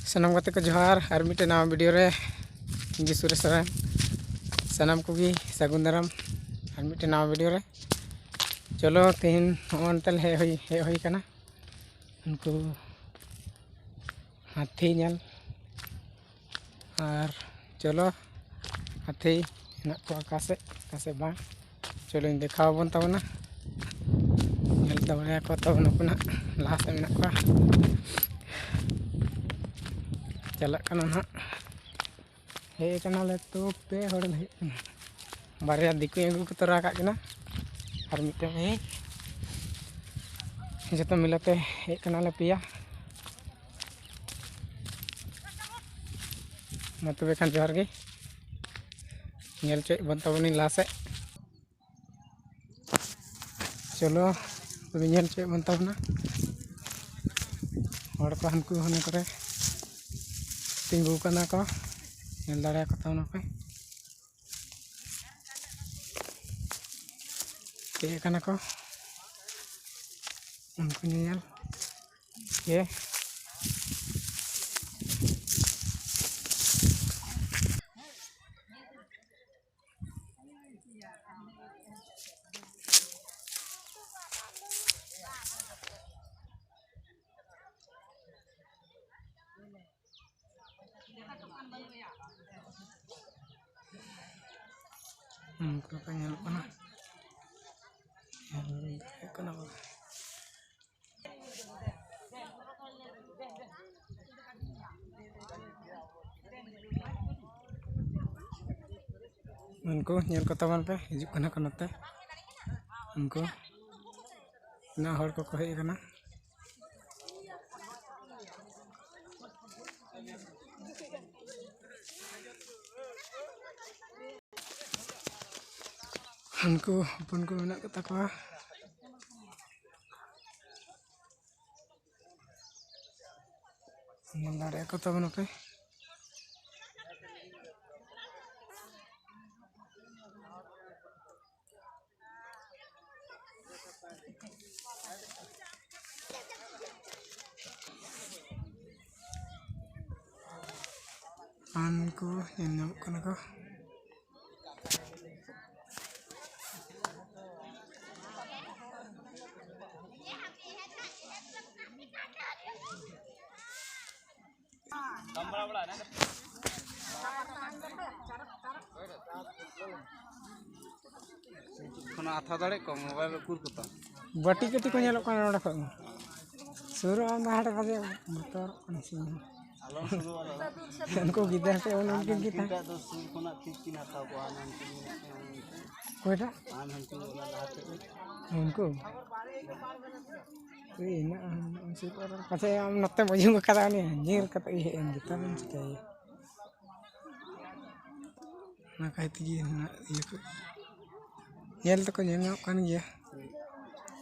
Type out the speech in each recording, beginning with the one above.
सनम गाते को जोहार और मिटे नवा वीडियो रे इंगी सुरेश सरन सनम को भी सगुन दाराम और मिटे नवा वीडियो रे चलो तीन ऑनतल हे होई कना उनको हाथी नल और चलो हाथी हेना को कासे बा चलो इन देखा बन तबना नल तबले को तबना पुना लाहा से मेना को चला कना ना हे कना ले तो पे हड़ हे बारिया दिकु एगु को तोरा का कना और मिटे हे जतो मिलते हे कना ले पिया मतबे खान जोहार गे नेल चोय बन तबनी लासे चलो तबे नेल चोय बन तबना हड़ को हनकु हने करे तिंगु कना को नेल दाड़ा को तबना पे पे कना को उनको नेल ये उनको का नेल कना उनको नेल को तबन पे हिजु कना को नते उनको ना हड़ को हे कना उनको अपन को मेना कता को नेल दाड़ा को तबन पे उनको नेल कना को आथा दाड़े को मोबाइल कुर कोता बाटी कटी को नेल कना नोडा खन सुरो आम हाट बजे मोटर कनसी उनको गिदा से उनके गिदा तो सुर कोना ठीक किन हाथा को आनन कोइटा आन हंती वाला लाते उनको ना उनसे पर पछे हम नते मजूंग कदा ने जीर कत हे एन गिता बन चिकाय ना कहती ना ये को नेल तो को नेल कान गया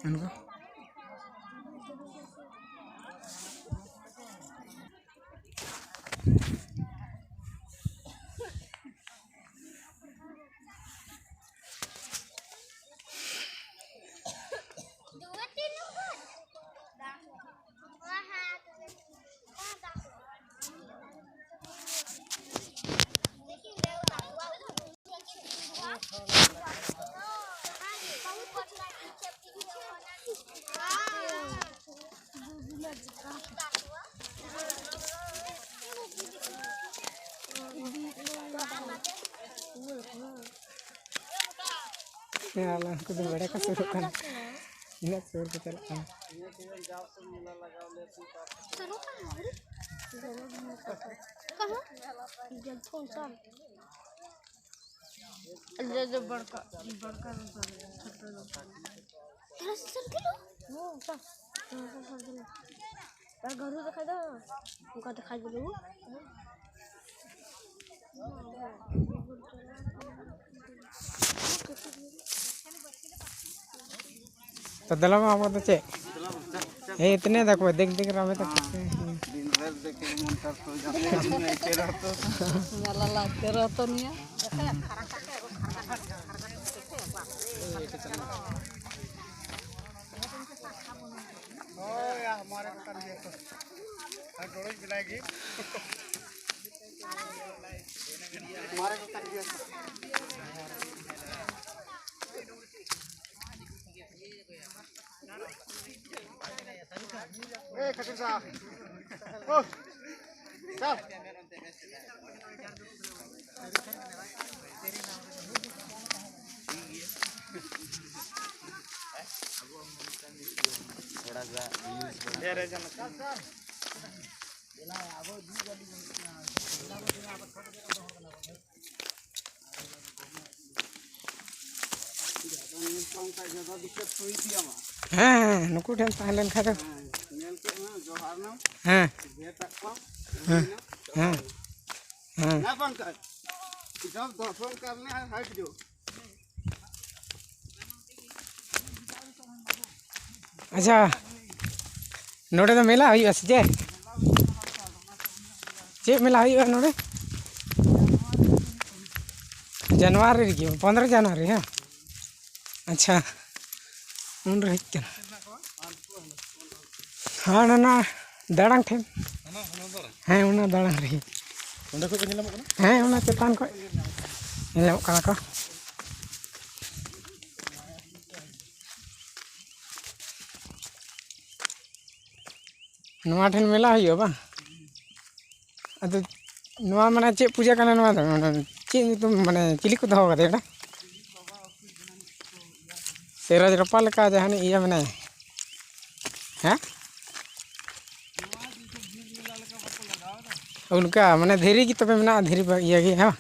उनको ya Allah aku tuh beda kesurukan ini suruh kita lah ada बड़का घर देखा दो उनका दिखा दो तो दलाम हम तो चे ये इतने तक वो देख रहा तक दिन भर देखे मन कर तो जाते नहीं तेरा तो वाला लागते रहतो निया ओए हमारे को कर दिया तो गोड़ मिलाएगी मारे को काट दिया ए खटिल साहब ओ चल थोड़ा सा यूज कर हाँ नुकु ठेन ताहलेन खादो हाँ हाँ हाँ हाँ जब दर्शन करने हट जो अच्छा नोड़े तो मेला हुई से जे चे मेला हुई नोड़े जनवरी की 15 जनवरी हाँ अच्छा उन रही हाँ ना दाड़ांग ठेन हाँ उना दाड़ांग रही हाँ उना चेतान को को नवा ठेन मेला हुई बा अद नवा माने चे पूजा करना नवा चे तुम माने चिली को दहो कदे सेराज रपा लका जहानी इया माने हैं उनका माने धीरे की तबे मना धीरे इया गे हां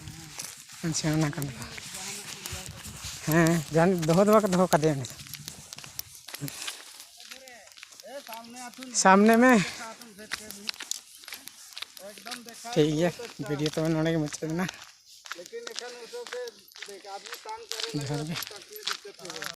अच्छा ना कर हां जान दहो का कदे सामने में ठीक है वीडियो तो नोड़े मुझे देना लेकिन आदमी काम करे